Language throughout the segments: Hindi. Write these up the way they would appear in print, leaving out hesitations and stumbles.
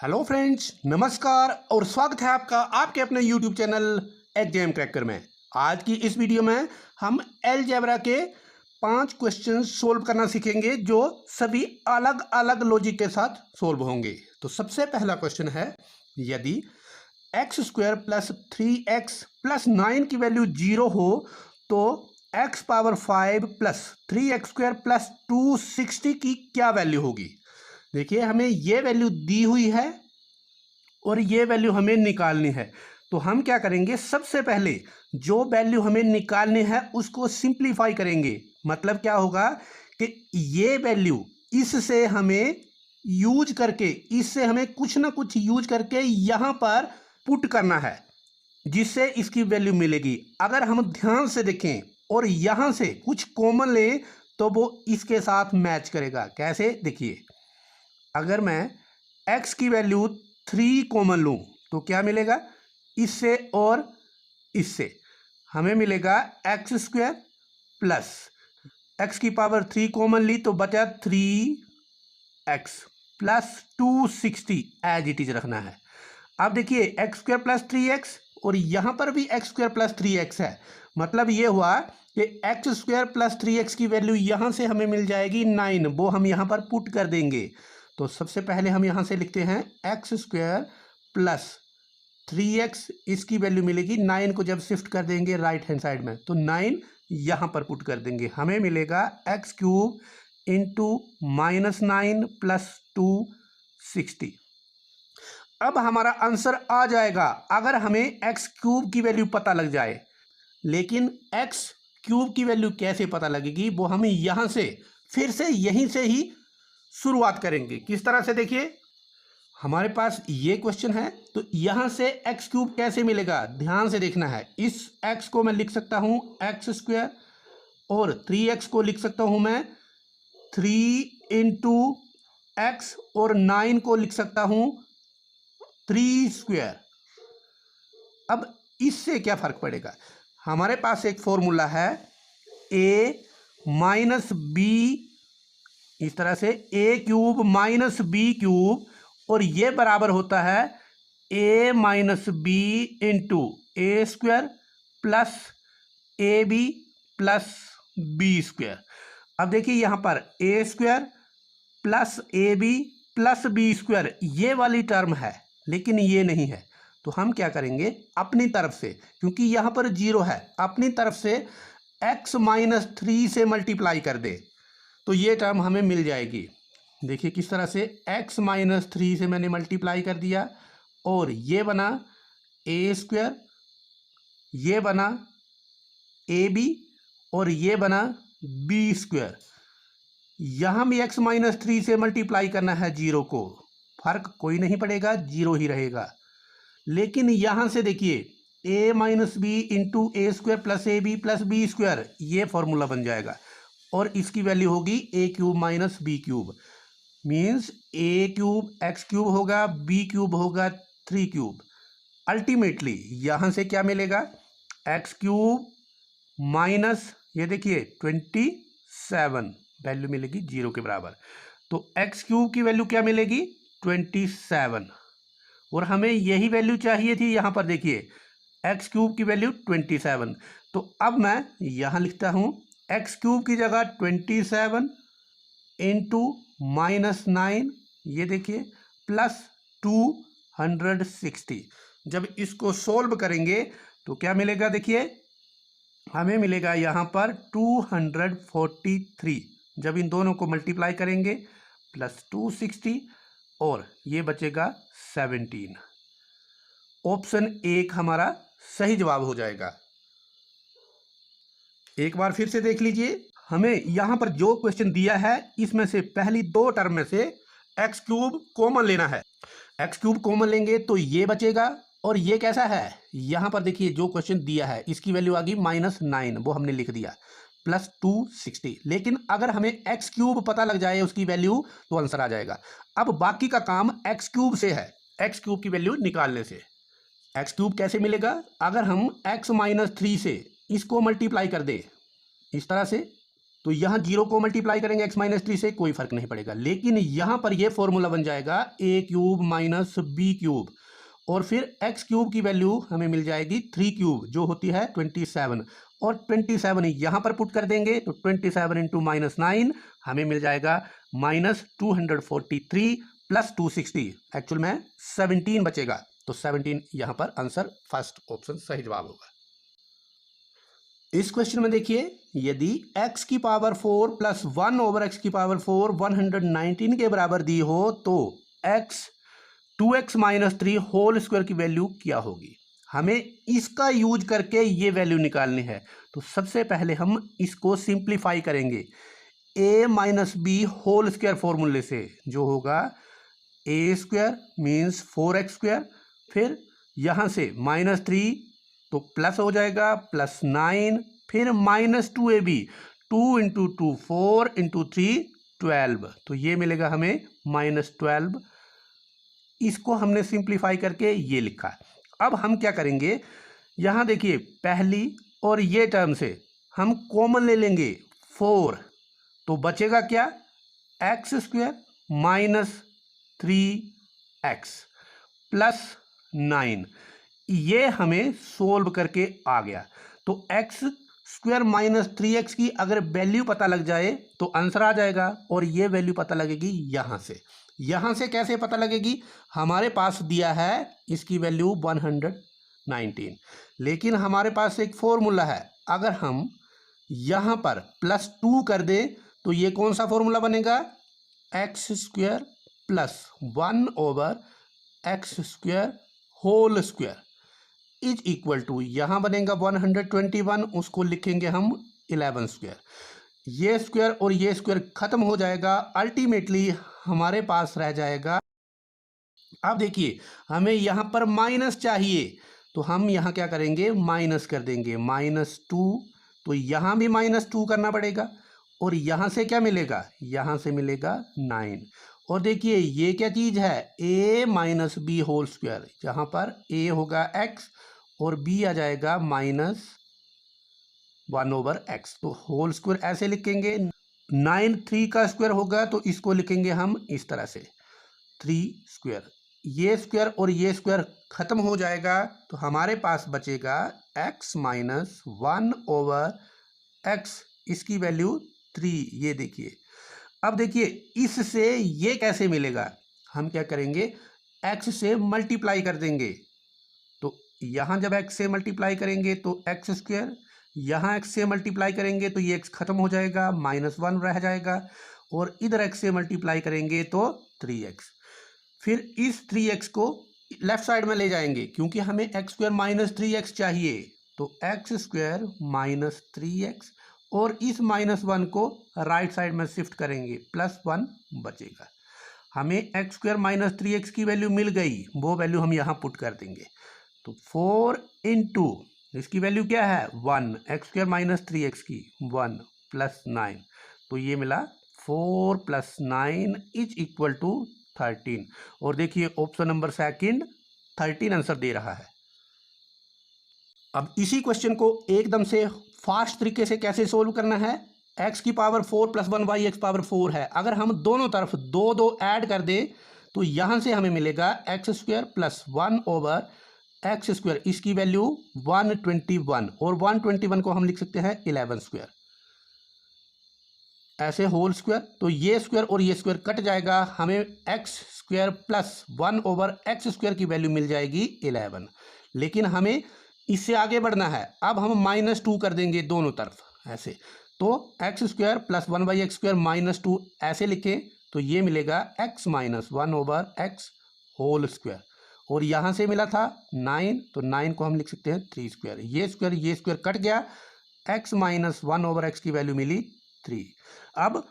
हेलो फ्रेंड्स, नमस्कार और स्वागत है आपका आपके अपने यूट्यूब चैनल एग्जाम क्रैकर में। आज की इस वीडियो में हम अलजेब्रा के 5 क्वेश्चन सोल्व करना सीखेंगे जो सभी अलग अलग लॉजिक के साथ सोल्व होंगे। तो सबसे पहला क्वेश्चन है, यदि x square plus 3x plus 9 की वैल्यू 0 हो तो x power 5 plus 3x square plus 260 की क्या वैल्यू होगी। देखिए, हमें ये वैल्यू दी हुई है और ये वैल्यू हमें निकालनी है। तो हम क्या करेंगे, सबसे पहले जो वैल्यू हमें निकालनी है उसको सिंप्लीफाई करेंगे। मतलब क्या होगा कि ये वैल्यू इससे हमें यूज करके, इससे हमें कुछ ना कुछ यूज करके यहां पर पुट करना है जिससे इसकी वैल्यू मिलेगी। अगर हम ध्यान से देखें और यहां से कुछ कॉमन लें तो वो इसके साथ मैच करेगा। कैसे, देखिए, अगर मैं x की वैल्यू 3 कॉमन लूं तो क्या मिलेगा, इससे और इससे हमें मिलेगा एक्स स्क्वायर प्लस x की पावर 3 कॉमन ली तो बचा 3x plus 260 as it is रखना है। अब देखिए, एक्स स्क्वायर प्लस 3x और यहां पर भी एक्स स्क्वायर प्लस 3x है। मतलब ये हुआ कि एक्स स्क्वायर प्लस 3x की वैल्यू यहां से हमें मिल जाएगी 9, वो हम यहां पर पुट कर देंगे। तो सबसे पहले हम यहां से लिखते हैं एक्स स्क्वायर प्लस 3x, इसकी वैल्यू मिलेगी 9 को जब शिफ्ट कर देंगे राइट हैंड साइड में तो 9 यहां पर पुट कर देंगे, हमें मिलेगा एक्स क्यूब इंटू -9 प्लस 260। अब हमारा आंसर आ जाएगा अगर हमें एक्स क्यूब की वैल्यू पता लग जाए। लेकिन एक्स क्यूब की वैल्यू कैसे पता लगेगी, वो हमें यहां से फिर से यहीं से ही शुरुआत करेंगे। किस तरह से, देखिए, हमारे पास ये क्वेश्चन है तो यहां से एक्स क्यूब कैसे मिलेगा, ध्यान से देखना है। इस एक्स को मैं लिख सकता हूं एक्स स्क्वायर और 3x को लिख सकता हूं मैं 3 इंटू एक्स और 9 को लिख सकता हूं 3 स्क्वायर। अब इससे क्या फर्क पड़ेगा, हमारे पास एक फॉर्मूला है a माइनस बी, इस तरह से a cube minus B cube, और ये बराबर होता है a minus B into A square plus A B plus B square. अब देखिए, यहां पर A square plus A B plus B square ये वाली टर्म है लेकिन ये नहीं है। तो हम क्या करेंगे, अपनी तरफ से, क्योंकि यहां पर 0 है, अपनी तरफ से x माइनस 3 से मल्टीप्लाई कर दे तो ये टर्म हमें मिल जाएगी। देखिए किस तरह से, x माइनस 3 से मैंने मल्टीप्लाई कर दिया और ये बना ए स्क्वायर, ये बना ए बी और ये बना बी स्क्वायर। यहां भी x माइनस 3 से मल्टीप्लाई करना है 0 को, फर्क कोई नहीं पड़ेगा, 0 ही रहेगा। लेकिन यहां से देखिए, a minus B into A square plus A B plus B square, ये फॉर्मूला बन जाएगा और इसकी वैल्यू होगी A cube minus B cube. Means A cube X cube होगा, बी क्यूब होगा 3 क्यूब। अल्टीमेटली यहां से क्या मिलेगा, एक्स क्यूब माइनस, ये देखिए 27 वैल्यू मिलेगी 0 के बराबर। तो एक्स क्यूब की वैल्यू क्या मिलेगी, 27, और हमें यही वैल्यू चाहिए थी। यहां पर देखिए एक्स क्यूब की वैल्यू 27। तो अब मैं यहां लिखता हूं एक्स क्यूब की जगह 27 इंटू -9, ये देखिए प्लस 260। जब इसको सोल्व करेंगे तो क्या मिलेगा, देखिए हमें मिलेगा यहां पर 243। जब इन दोनों को मल्टीप्लाई करेंगे प्लस 260 और ये बचेगा 17। ऑप्शन 1 हमारा सही जवाब हो जाएगा। एक बार फिर से देख लीजिए, हमें यहां पर जो क्वेश्चन दिया है इसमें से पहली 2 टर्म में से एक्स क्यूब कॉमन लेना है। एक्स क्यूब कॉमन लेंगे तो ये बचेगा, और ये कैसा है, यहां पर देखिए जो क्वेश्चन दिया है इसकी वैल्यू आ गई -9, वो हमने लिख दिया, प्लस 260। लेकिन अगर हमें एक्स क्यूब पता लग जाए उसकी वैल्यू तो आंसर आ जाएगा। अब बाकी का काम एक्स क्यूब से है, एक्स क्यूब की वैल्यू निकालने से। एक्स क्यूब कैसे मिलेगा, अगर हम x माइनस 3 से इसको मल्टीप्लाई कर दे इस तरह से, तो यहाँ 0 को मल्टीप्लाई करेंगे x माइनस 3 से, कोई फर्क नहीं पड़ेगा। लेकिन यहाँ पर ये फॉर्मूला बन जाएगा a cube minus B cube, और फिर x क्यूब की वैल्यू हमें मिल जाएगी 3 क्यूब जो होती है 27, और 27 यहाँ पर पुट कर देंगे तो 27 इंटू माइनस 9 हमें मिल जाएगा माइनस 243 प्लस 260, एक्चुअल में 17 बचेगा। तो 17 यहाँ पर आंसर फर्स्ट ऑप्शन सही जवाब होगा। इस क्वेश्चन में देखिए, यदि x की पावर 4 प्लस 1 ओवर x की पावर 4 119 के बराबर दी हो तो x 2x minus 3 whole square की वैल्यू क्या होगी। हमें इसका यूज करके ये वैल्यू निकालनी है। तो सबसे पहले हम इसको सिंप्लीफाई करेंगे a minus B whole square फॉर्मूले से, जो होगा a square means 4x square, फिर यहाँ से माइनस 3 तो प्लस हो जाएगा प्लस 9, फिर माइनस 2ab, 2 इंटू 2 4 इंटू 3 12, तो ये मिलेगा हमें माइनस 12। इसको हमने सिंप्लीफाई करके ये लिखा। अब हम क्या करेंगे, यहाँ देखिए पहली और ये टर्म से हम कॉमन ले लेंगे 4, तो बचेगा क्या, x square minus 3x plus 9, ये हमें सोल्व करके आ गया। तो एक्स स्क्वायर माइनस 3x की अगर वैल्यू पता लग जाए तो आंसर आ जाएगा, और ये वैल्यू पता लगेगी यहाँ से। यहाँ से कैसे पता लगेगी, हमारे पास दिया है इसकी वैल्यू 119, लेकिन हमारे पास एक फॉर्मूला है, अगर हम यहाँ पर प्लस 2 कर दें तो ये कौन सा फॉर्मूला बनेगा, X square plus 1 over X square whole square is equal to, यहाँ बनेगा 121, उसको लिखेंगे हम 11 स्क्वायर। ये स्क्वायर और ये स्क्वायर खत्म हो जाएगा, अल्टीमेटली हमारे पास रह जाएगा। अब देखिए हमें यहाँ पर माइनस चाहिए, तो हम यहाँ क्या करेंगे, माइनस कर देंगे, -2, तो यहाँ भी -2 करना पड़ेगा, और यहाँ से क्या मिलेगा, यहाँ से मिलेगा 9। और देखिए ये क्या चीज़ है, a minus B whole square, जहाँ पर a होगा x और b आ जाएगा -1 ओवर x, तो होल स्क्वायर ऐसे लिखेंगे। 9 3 का स्क्वायर होगा तो इसको लिखेंगे हम इस तरह से 3 स्क्वायर, ये स्क्वायर और ये स्क्वायर खत्म हो जाएगा, तो हमारे पास बचेगा x माइनस 1 ओवर x, इसकी वैल्यू 3, ये देखिए। अब देखिए इससे ये कैसे मिलेगा, हम क्या करेंगे, x से मल्टीप्लाई कर देंगे, तो यहाँ जब x से मल्टीप्लाई करेंगे तो एक्स स्क्वायर, यहाँ x से मल्टीप्लाई करेंगे तो ये x खत्म हो जाएगा, -1 रह जाएगा, और इधर x से मल्टीप्लाई करेंगे तो 3x, फिर इस 3x को लेफ्ट साइड में ले जाएंगे क्योंकि हमें x स्क्वायर माइनस 3x चाहिए, तो एक्स स्क्वायर माइनस 3x, और इस -1 को राइट साइड में शिफ्ट करेंगे, +1 बचेगा। हमें एक्स स्क्वायर माइनस 3x की वैल्यू मिल गई, वो वैल्यू हम यहाँ पुट कर देंगे, तो 4 इंटू इसकी वैल्यू क्या है 1, एक्स स्क्वायर माइनस 3x की 1 प्लस 9, तो ये मिला 4 प्लस 9 इज इक्वल टू 13। और देखिए ऑप्शन नंबर सेकंड 13 आंसर दे रहा है। अब इसी क्वेश्चन को एकदम से फास्ट तरीके से कैसे सोल्व करना है, x की power 4 plus 1 by x power 4 है, अगर हम दोनों तरफ 2 ऐड कर दें तो यहाँ से हमें मिलेगा x square plus 1 over X square, इसकी वैल्यू 121, और 121 को हम लिख सकते हैं 11 स्क्वायर, ऐसे होल स्क्वायर, तो ये स्क्वायर और ये स्क्वायर कट जाएगा, हमें x square plus 1 over X square की वैल्यू मिल जाएगी 11। लेकिन हमें इससे आगे बढ़ना है, अब हम -2 कर देंगे दोनों तरफ ऐसे, तो X square plus 1 by X square -2 ऐसे लिखें तो ये मिलेगा x minus 1 over X whole square, और यहाँ से मिला था 9, तो 9 को हम लिख सकते हैं 3 स्क्वायर, ये स्क्वायर कट गया, x माइनस 1 ओवर एक्स की वैल्यू मिली 3। अब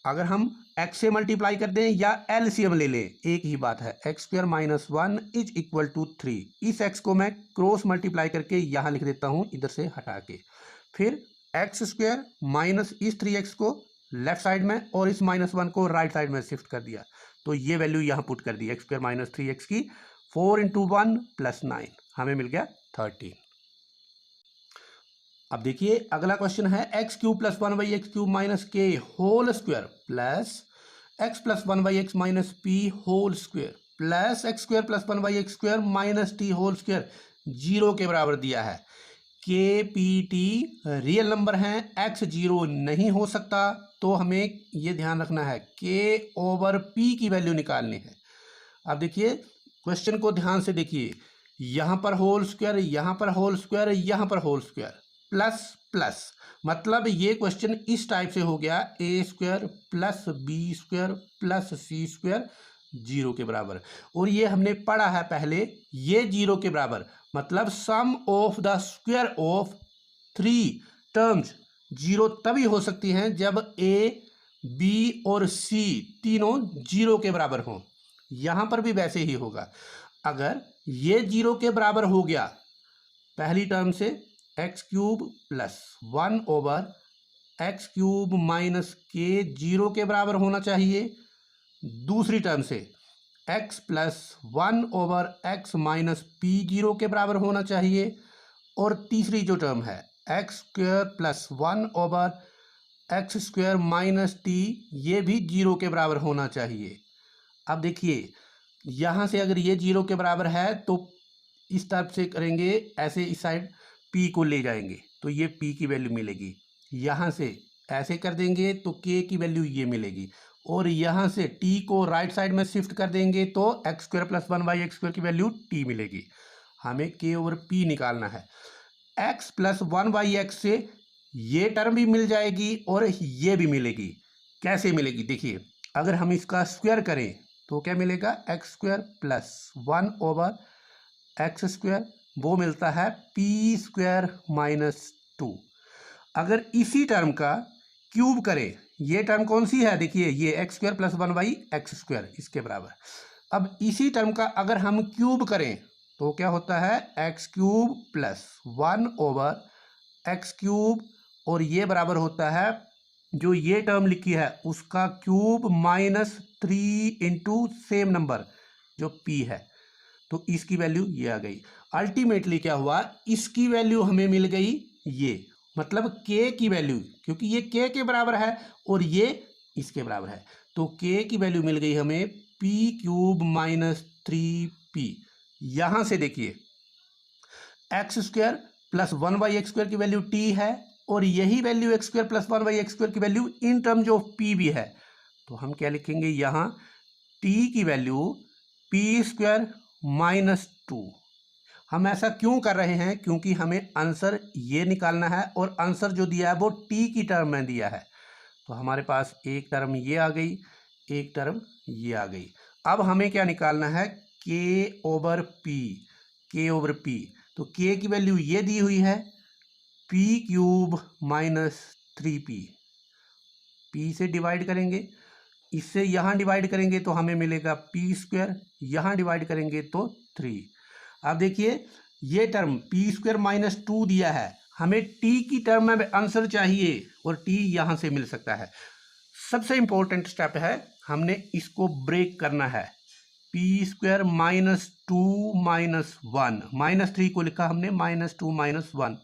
अगर हम x से मल्टीप्लाई कर दें या एलसीएम ले लें, एक ही बात है, X square minus 1 is equal to 3, इस x को मैं क्रॉस मल्टीप्लाई करके यहाँ लिख देता हूँ इधर से हटा के, फिर एक्स स्क्वायर माइनस इस 3x को लेफ्ट साइड में और इस -1 को राइट साइड में शिफ्ट कर दिया, तो ये वैल्यू यहाँ पुट कर दी, एक्स स्क्वायर माइनस 3x की 4 इंटू 1 प्लस 9, हमें मिल गया 13। अब देखिए अगला क्वेश्चन है X cube plus 1/x³ minus K whole square plus X plus 1/x minus P whole square plus X square plus 1/x² minus T whole square 0 के बराबर दिया है। K P T real number हैं, एक्स 0 नहीं हो सकता, तो हमें ये ध्यान रखना है के ओवर पी की वैल्यू निकालनी है। अब देखिए क्वेश्चन को ध्यान से देखिए, यहाँ पर होल स्क्वायर, यहाँ पर होल स्क्वायर, यहाँ पर होल स्क्वायर, प्लस प्लस, मतलब ये क्वेश्चन इस टाइप से हो गया A square plus B square plus C square 0 के बराबर। और ये हमने पढ़ा है पहले, ये 0 के बराबर मतलब sum of the square of 3 terms 0 तभी हो सकती हैं जब ए बी और सी तीनों 0 के बराबर हों। यहाँ पर भी वैसे ही होगा। अगर ये 0 के बराबर हो गया पहली टर्म से x³ प्लस 1/x³ माइनस के 0 के बराबर होना चाहिए। दूसरी टर्म से x plus 1/x minus P 0 के बराबर होना चाहिए। और तीसरी जो टर्म है x² plus 1/x² minus T, ये भी 0 के बराबर होना चाहिए। अब देखिए यहाँ से अगर ये 0 के बराबर है तो इस तरफ से करेंगे, ऐसे इस साइड p को ले जाएंगे तो ये p की वैल्यू मिलेगी। यहाँ से ऐसे कर देंगे तो k की वैल्यू ये मिलेगी। और यहाँ से t को राइट साइड में शिफ्ट कर देंगे तो x² प्लस 1/x² की वैल्यू t मिलेगी। हमें k ओवर p निकालना है। x प्लस 1/x से ये टर्म भी मिल जाएगी और ये भी मिलेगी। कैसे मिलेगी देखिए, अगर हम इसका स्क्वायर करें तो क्या मिलेगा, x² प्लस 1/x², वो मिलता है p² माइनस 2। अगर इसी टर्म का क्यूब करें, ये टर्म कौन सी है देखिए, ये x² प्लस 1/x², इसके बराबर। अब इसी टर्म का अगर हम क्यूब करें तो क्या होता है, x³ प्लस 1/x³ और ये बराबर होता है जो ये टर्म लिखी है उसका cube minus 3 into same number जो p है, तो इसकी वैल्यू ये आ गई। अल्टीमेटली क्या हुआ, इसकी वैल्यू हमें मिल गई ये, मतलब k की वैल्यू, क्योंकि ये k के बराबर है और ये इसके बराबर है, तो k की वैल्यू मिल गई हमें p³ माइनस 3p। यहाँ से देखिए x² प्लस 1/x² की वैल्यू t है और यही वैल्यू x² प्लस 1/x² की value in terms of p भी है, तो हम क्या लिखेंगे यहाँ t की वैल्यू p² माइनस 2। हम ऐसा क्यों कर रहे हैं, क्योंकि हमें आंसर ये निकालना है और आंसर जो दिया है वो t की टर्म में दिया है, तो हमारे पास एक टर्म ये आ गई, एक टर्म ये आ गई। अब हमें क्या निकालना है, k over p, k over p, तो k की वैल्यू ये दी हुई है p³ माइनस 3p, p से डिवाइड करेंगे, इससे यहाँ डिवाइड करेंगे तो हमें मिलेगा p², यहाँ डिवाइड करेंगे तो 3। अब देखिए ये टर्म p² माइनस 2 दिया है, हमें t की टर्म में आंसर चाहिए और t यहाँ से मिल सकता है। सबसे इंपॉर्टेंट स्टेप है, हमने इसको ब्रेक करना है। p² माइनस 2 माइनस 1, माइनस 3 को लिखा हमने माइनस 2 माइनस 1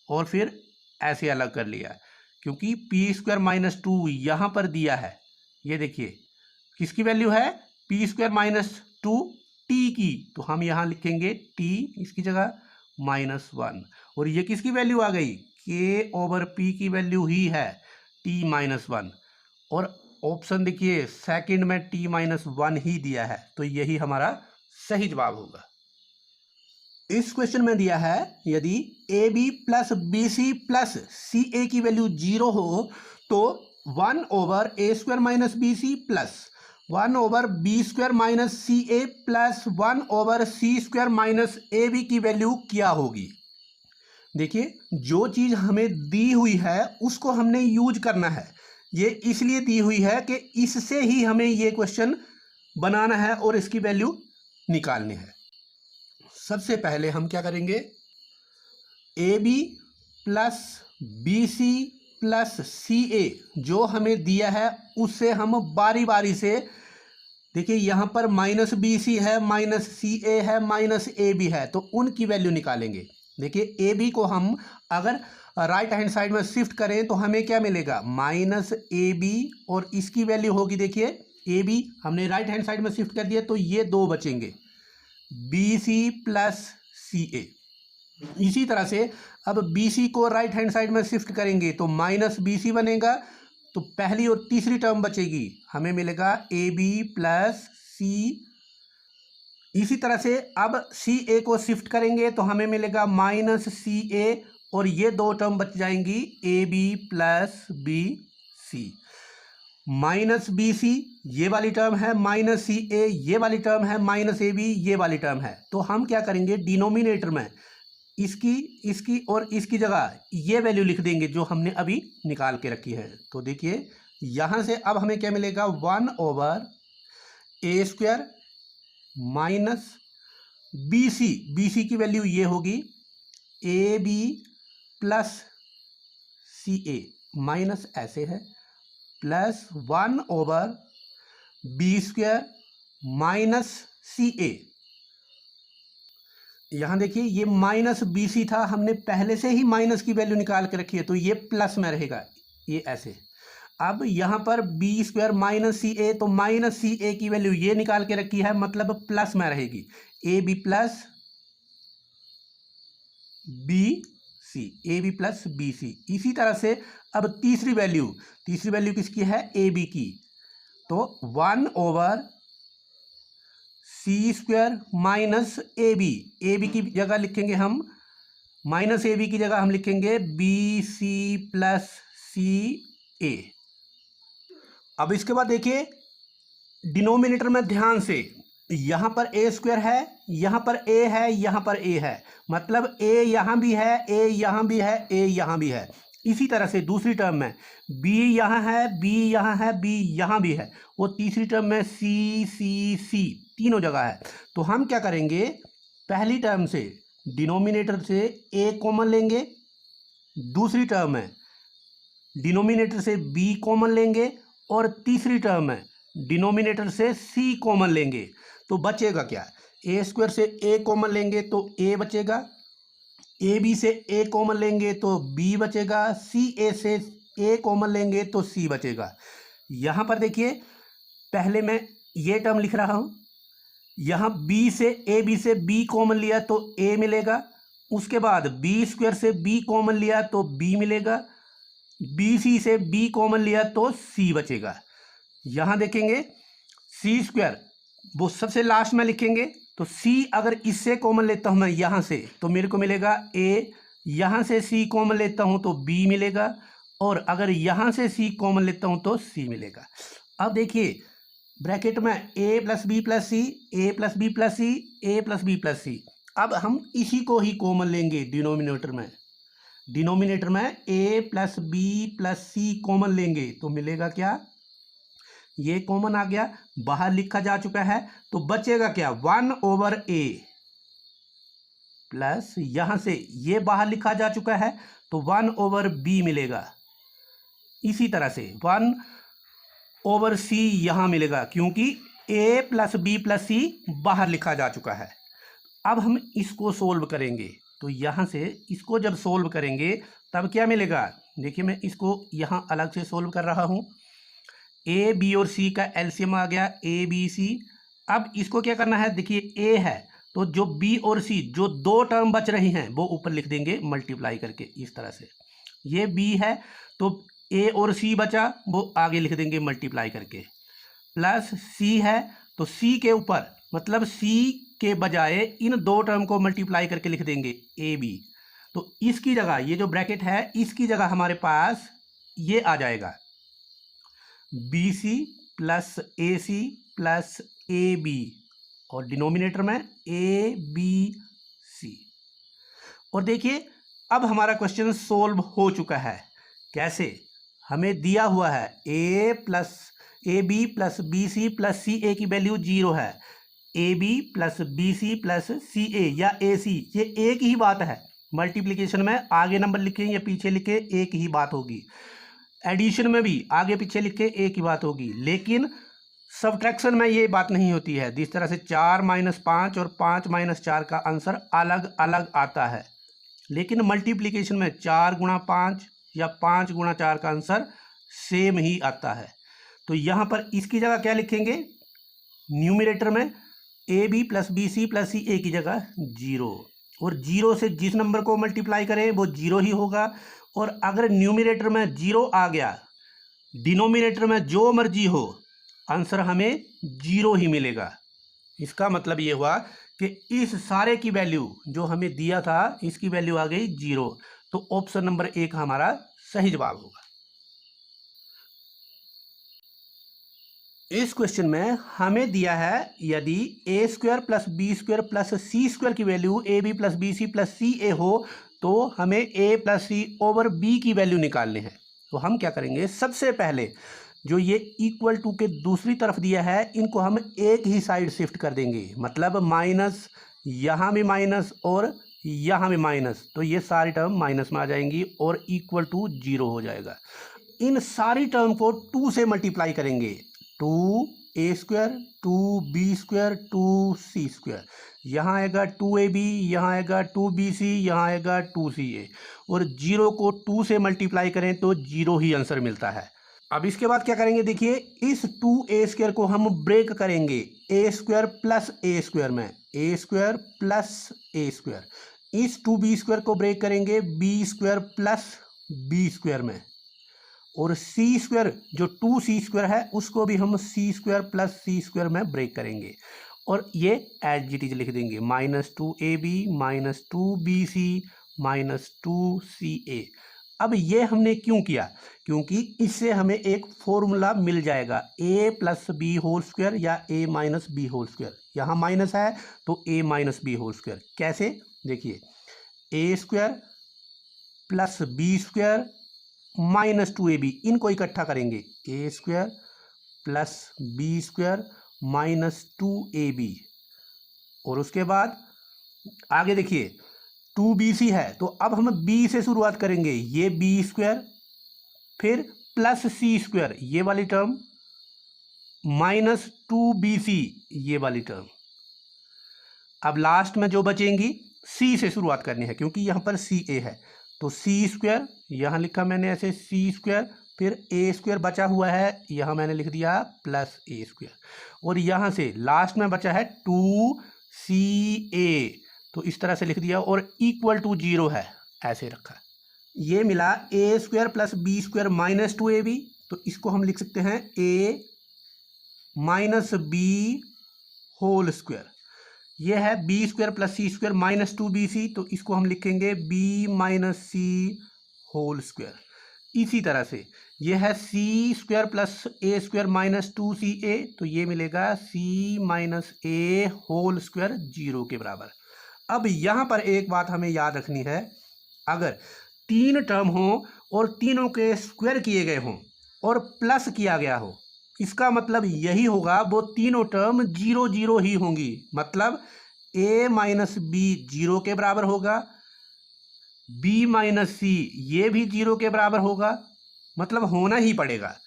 और फिर ऐसे अलग कर लिया, क्योंकि p² माइनस 2 यहाँ पर दिया है। ये देखिए किसकी वैल्यू है, p² माइनस 2 t की, तो हम यहाँ लिखेंगे t इसकी जगह माइनस 1। और ये किसकी वैल्यू आ गई, k ओवर p की वैल्यू ही है t माइनस 1। और ऑप्शन देखिए सेकंड में t माइनस 1 ही दिया है, तो यही हमारा सही जवाब होगा। इस क्वेश्चन में दिया है यदि AB plus BC plus CA की वैल्यू 0 हो तो 1/A² minus BC plus 1/B² minus CA plus 1/C² minus AB की वैल्यू क्या होगी। देखिए जो चीज़ हमें दी हुई है उसको हमने यूज करना है। ये इसलिए दी हुई है कि इससे ही हमें ये क्वेश्चन बनाना है और इसकी वैल्यू निकालनी है। सबसे पहले हम क्या करेंगे, AB plus BC plus CA जो हमें दिया है उससे हम बारी बारी से, देखिए यहाँ पर माइनस BC है, माइनस CA है, माइनस AB है, तो उनकी वैल्यू निकालेंगे। देखिए ए बी को हम अगर राइट हैंड साइड में शिफ्ट करें तो हमें क्या मिलेगा, माइनस ए बी, और इसकी वैल्यू होगी, देखिए ए बी हमने राइट हैंड साइड में शिफ्ट कर दिया तो ये 2 बचेंगे, बी सी प्लस सी ए। इसी तरह से अब बी सी को राइट हैंड साइड में शिफ्ट करेंगे तो माइनस बी सी बनेगा, तो पहली और तीसरी टर्म बचेगी, हमें मिलेगा ए बी प्लस सी। इसी तरह से अब सी ए को शिफ्ट करेंगे तो हमें मिलेगा माइनस सी ए, और ये 2 टर्म बच जाएंगी, A B plus B C. Minus B C ये वाली टर्म है, माइनस सी ए ये वाली टर्म है, माइनस ए बी ये वाली टर्म है। तो हम क्या करेंगे, डिनोमिनेटर में इसकी और इसकी जगह ये वैल्यू लिख देंगे जो हमने अभी निकाल के रखी है। तो देखिए यहाँ से अब हमें क्या मिलेगा, 1/a² माइनस बी सी की वैल्यू ये होगी A B plus C A, minus ऐसे है, प्लस 1/b² माइनस सी ए। यहाँ देखिए ये माइनस बी सी था, हमने पहले से ही माइनस की वैल्यू निकाल के रखी है तो ये प्लस में रहेगा, ये ऐसे। अब यहाँ पर b² माइनस सी ए, तो माइनस सी ए की वैल्यू ये निकाल के रखी है, मतलब प्लस में रहेगी, A B plus B C, A B plus B C. इसी तरह से अब तीसरी वैल्यू किसकी है, ए बी की, तो 1/c² माइनस ए बी की जगह लिखेंगे हम, माइनस ए बी की जगह हम लिखेंगे बी सी प्लस सी ए। अब इसके बाद देखिए डिनोमिनेटर में ध्यान से, यहाँ पर a² है, यहाँ पर a है, यहाँ पर a है, मतलब a यहाँ भी है, a यहाँ भी है, a यहाँ भी है। इसी तरह से दूसरी टर्म में b यहाँ है, b यहाँ है, b यहाँ भी है, वो तीसरी टर्म में c c c तीनों जगह है। तो हम क्या करेंगे, पहली टर्म से डिनोमिनेटर से a कॉमन लेंगे, दूसरी टर्म में डिनोमिनेटर से b कॉमन लेंगे, और तीसरी टर्म में डिनोमिनेटर से c कॉमन लेंगे। तो बचेगा क्या, a² से a कॉमन लेंगे तो a बचेगा, ए बी से a कॉमन लेंगे तो b बचेगा, सी ए से a कॉमन लेंगे तो c बचेगा। यहाँ पर देखिए पहले मैं ये टर्म लिख रहा हूँ, यहाँ b से b कॉमन लिया तो a मिलेगा, उसके बाद b² से b कॉमन लिया तो b मिलेगा, bc से b कॉमन लिया तो c बचेगा। यहाँ देखेंगे c² वो सबसे लास्ट में लिखेंगे, तो c अगर इससे कॉमन लेता हूँ मैं यहाँ से तो मेरे को मिलेगा a, यहाँ से c कॉमन लेता हूँ तो b मिलेगा, और अगर यहाँ से c कॉमन लेता हूँ तो c मिलेगा। अब देखिए ब्रैकेट में a plus B plus C, A plus B plus C, A plus B plus C. अब हम इसी को ही कॉमन लेंगे डिनोमिनेटर में a plus B plus C common लेंगे तो मिलेगा क्या, ये कॉमन आ गया, बाहर लिखा जा चुका है, तो बचेगा क्या, 1/a प्लस यहां से ये बाहर लिखा जा चुका है तो 1/b मिलेगा। इसी तरह से 1/c यहां मिलेगा क्योंकि a प्लस बी प्लस सी बाहर लिखा जा चुका है। अब हम इसको सोल्व करेंगे, तो यहां से इसको जब सोल्व करेंगे तब क्या मिलेगा, देखिए मैं इसको यहां अलग से सोल्व कर रहा हूं, ए बी और सी का एलसीएम आ गया ए बी सी। अब इसको क्या करना है, देखिए ए है तो जो बी और सी जो 2 टर्म बच रही हैं वो ऊपर लिख देंगे मल्टीप्लाई करके, इस तरह से। ये बी है तो ए और सी बचा वो आगे लिख देंगे मल्टीप्लाई करके, प्लस सी है तो सी के ऊपर मतलब सी के बजाय इन 2 टर्म को मल्टीप्लाई करके लिख देंगे ए बी। तो इसकी जगह ये जो ब्रैकेट है इसकी जगह हमारे पास ये आ जाएगा B C plus A C plus A B, और डिनोमिनेटर में ए बी सी। और देखिए अब हमारा क्वेश्चन सोल्व हो चुका है। कैसे, हमें दिया हुआ है A B plus B C plus C A की वैल्यू 0 है, A B plus B C plus C A या ए सी ये एक ही बात है। मल्टीप्लिकेशन में आगे नंबर लिखें या पीछे लिखे एक ही बात होगी, एडिशन में भी आगे पीछे लिखे एक ही बात होगी, लेकिन सब्ट्रैक्शन में ये बात नहीं होती है। जिस तरह से 4 - 5 और 5 - 4 का आंसर अलग अलग आता है, लेकिन मल्टीप्लिकेशन में 4 गुणा 5 या 5 गुणा 4 का आंसर सेम ही आता है। तो यहाँ पर इसकी जगह क्या लिखेंगे, न्यूमरेटर में A B plus B C plus C A की जगह 0, और 0 से जिस नंबर को मल्टीप्लाई करें वो 0 ही होगा। और अगर न्यूमरेटर में 0 आ गया, डिनोमिनेटर में जो मर्जी हो, आंसर हमें 0 ही मिलेगा। इसका मतलब ये हुआ कि इस सारे की वैल्यू जो हमें दिया था, इसकी वैल्यू आ गई 0। तो ऑप्शन नंबर 1 हमारा सही जवाब होगा। इस क्वेश्चन में हमें दिया है यदि A square plus B square plus C square की value A B plus B C plus C A हो, तो हमें A plus C over B की वैल्यू निकालनी है। तो हम क्या करेंगे, सबसे पहले जो ये इक्वल टू के दूसरी तरफ दिया है, इनको हम एक ही साइड शिफ्ट कर देंगे, मतलब माइनस, यहाँ भी माइनस और यहाँ भी माइनस, तो ये सारी टर्म माइनस में आ जाएंगी और इक्वल टू 0 हो जाएगा। इन सारी टर्म को 2 से मल्टीप्लाई करेंगे, 2a square 2b square 2c square, यहाँ आएगा 2ab, यहाँ आएगा 2bc, यहाँ आएगा 2ca, और 0 को 2 से मल्टीप्लाई करें तो 0 ही आंसर मिलता है। अब इसके बाद क्या करेंगे, देखिए इस 2a स्क्वायर को हम ब्रेक करेंगे a square plus a square में, a square plus a square. इस 2b स्क्वायर को ब्रेक करेंगे b square plus b square में, और c स्क्वायर जो 2c स्क्वायर है उसको भी हम c square plus c square में ब्रेक करेंगे, और ये एज इट इज लिख देंगे, -2ab -2bc -2ca। अब ये हमने क्यों किया, क्योंकि इससे हमें एक फॉर्मूला मिल जाएगा, a plus B whole square या a minus B whole square. यहाँ माइनस है तो a minus B whole square. कैसे, देखिए a square plus B square -2ab, इनको इकट्ठा करेंगे, a square plus B square -2ab, और उसके बाद आगे देखिए 2bc है, तो अब हम b से शुरुआत करेंगे, ये b स्क्वायर फिर प्लस सी स्क्वायर ये वाली टर्म -2bc ये वाली टर्म। अब लास्ट में जो बचेंगी c से शुरुआत करनी है, क्योंकि यहाँ पर ca है, तो c स्क्वायर यहाँ लिखा मैंने ऐसे c स्क्वायर, फिर a स्क्वायर बचा हुआ है, यहाँ मैंने लिख दिया प्लस a स्क्वायर, और यहाँ से लास्ट में बचा है 2ca, तो इस तरह से लिख दिया, और इक्वल टू 0 है, ऐसे रखा। ये मिला a square plus B square -2ab, तो इसको हम लिख सकते हैं a minus B whole square. ये है b square plus C square -2bc, तो इसको हम लिखेंगे b minus C whole square. इसी तरह से ये है c square plus a square -2ca, तो ये मिलेगा c minus a whole square 0 के बराबर। अब यहाँ पर एक बात हमें याद रखनी है, अगर 3 टर्म हो और तीनों के स्क्वायर किए गए हों और प्लस किया गया हो, इसका मतलब यही होगा वो तीनों टर्म 0 0 ही होंगी, मतलब a माइनस बी 0 के बराबर होगा, b माइनस सी ये भी 0 के बराबर होगा, मतलब होना ही पड़ेगा,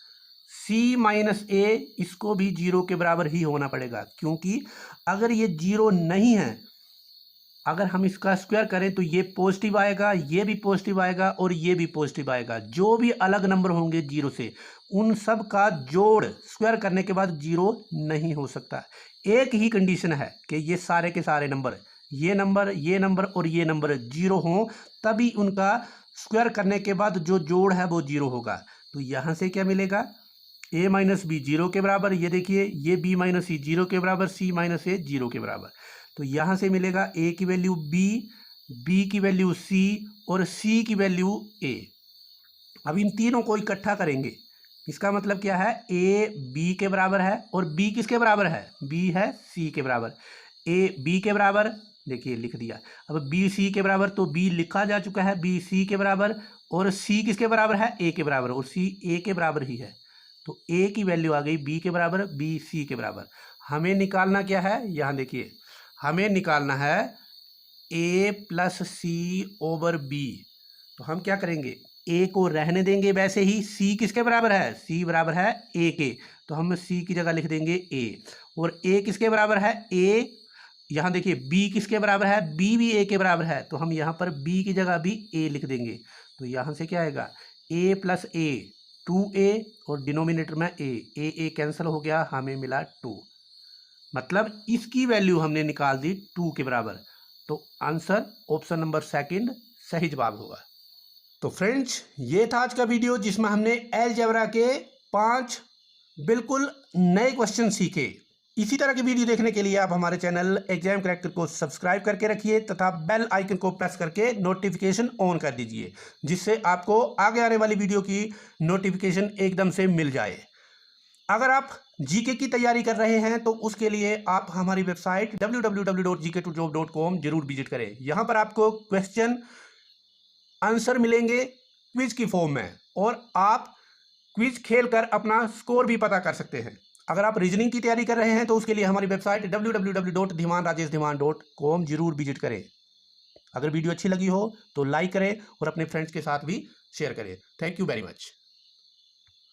c माइनस a इसको भी 0 के बराबर ही होना पड़ेगा, क्योंकि अगर ये 0 नहीं है, अगर हम इसका स्क्वायर करें तो ये पॉजिटिव आएगा, ये भी पॉजिटिव आएगा और ये भी पॉजिटिव आएगा। जो भी अलग नंबर होंगे 0 से, उन सब का जोड़ स्क्वायर करने के बाद 0 नहीं हो सकता। एक ही कंडीशन है कि ये सारे के सारे नंबर, ये नंबर और ये नंबर 0 हों, तभी उनका स्क्वायर करने के बाद जो जोड़ है वो 0 होगा। तो यहाँ से क्या मिलेगा, a माइनस बी 0 के बराबर, ये देखिए ये b माइनस सी 0 के बराबर, c माइनस ए 0 के बराबर, तो यहाँ से मिलेगा a की वैल्यू b, b की वैल्यू c और c की वैल्यू a। अब इन तीनों को इकट्ठा करेंगे, इसका मतलब क्या है, a b के बराबर है और b किसके बराबर है, b है c के बराबर, a b के बराबर, देखिए लिख दिया। अब b c के बराबर, तो b लिखा जा चुका है, b c के बराबर, और c किसके बराबर है, a के बराबर, और c a के बराबर ही है, तो a की वैल्यू आ गई b के बराबर, b c के बराबर। हमें निकालना क्या है, यहाँ देखिए हमें निकालना है a plus C over b, तो हम क्या करेंगे, a को रहने देंगे वैसे ही, c किसके बराबर है, c बराबर है a के, तो हम c की जगह लिख देंगे a, और a किसके बराबर है, a यहाँ देखिए b किसके बराबर है, b भी a के बराबर है, तो हम यहाँ पर b की जगह भी a लिख देंगे। तो यहाँ से क्या आएगा, a प्लस a 2a और डिनोमिनेटर में a कैंसिल हो गया, हमें मिला 2। मतलब इसकी वैल्यू हमने निकाल दी 2 के बराबर। तो आंसर ऑप्शन नंबर सेकंड सही जवाब होगा। तो फ्रेंड्स, ये था आज का वीडियो जिसमें हमने अलजेब्रा के 5 बिल्कुल नए क्वेश्चन सीखे। इसी तरह की वीडियो देखने के लिए आप हमारे चैनल एग्जाम क्रैकर को सब्सक्राइब करके रखिए तथा बेल आइकन को प्रेस करके नोटिफिकेशन ऑन कर दीजिए, जिससे आपको आगे आने वाली वीडियो की नोटिफिकेशन एकदम से मिल जाए। अगर आप जीके की तैयारी कर रहे हैं तो उसके लिए आप हमारी वेबसाइट www.gk2job.com जरूर विजिट करें। यहाँ पर आपको क्वेश्चन आंसर मिलेंगे क्विज की फॉर्म में, और आप क्विज खेलकर अपना स्कोर भी पता कर सकते हैं। अगर आप रीजनिंग की तैयारी कर रहे हैं तो उसके लिए हमारी वेबसाइट www.dhimanrajeshdiman.com जरूर विजिट करें। अगर वीडियो अच्छी लगी हो तो लाइक करें और अपने फ्रेंड्स के साथ भी शेयर करें। Thank you very much.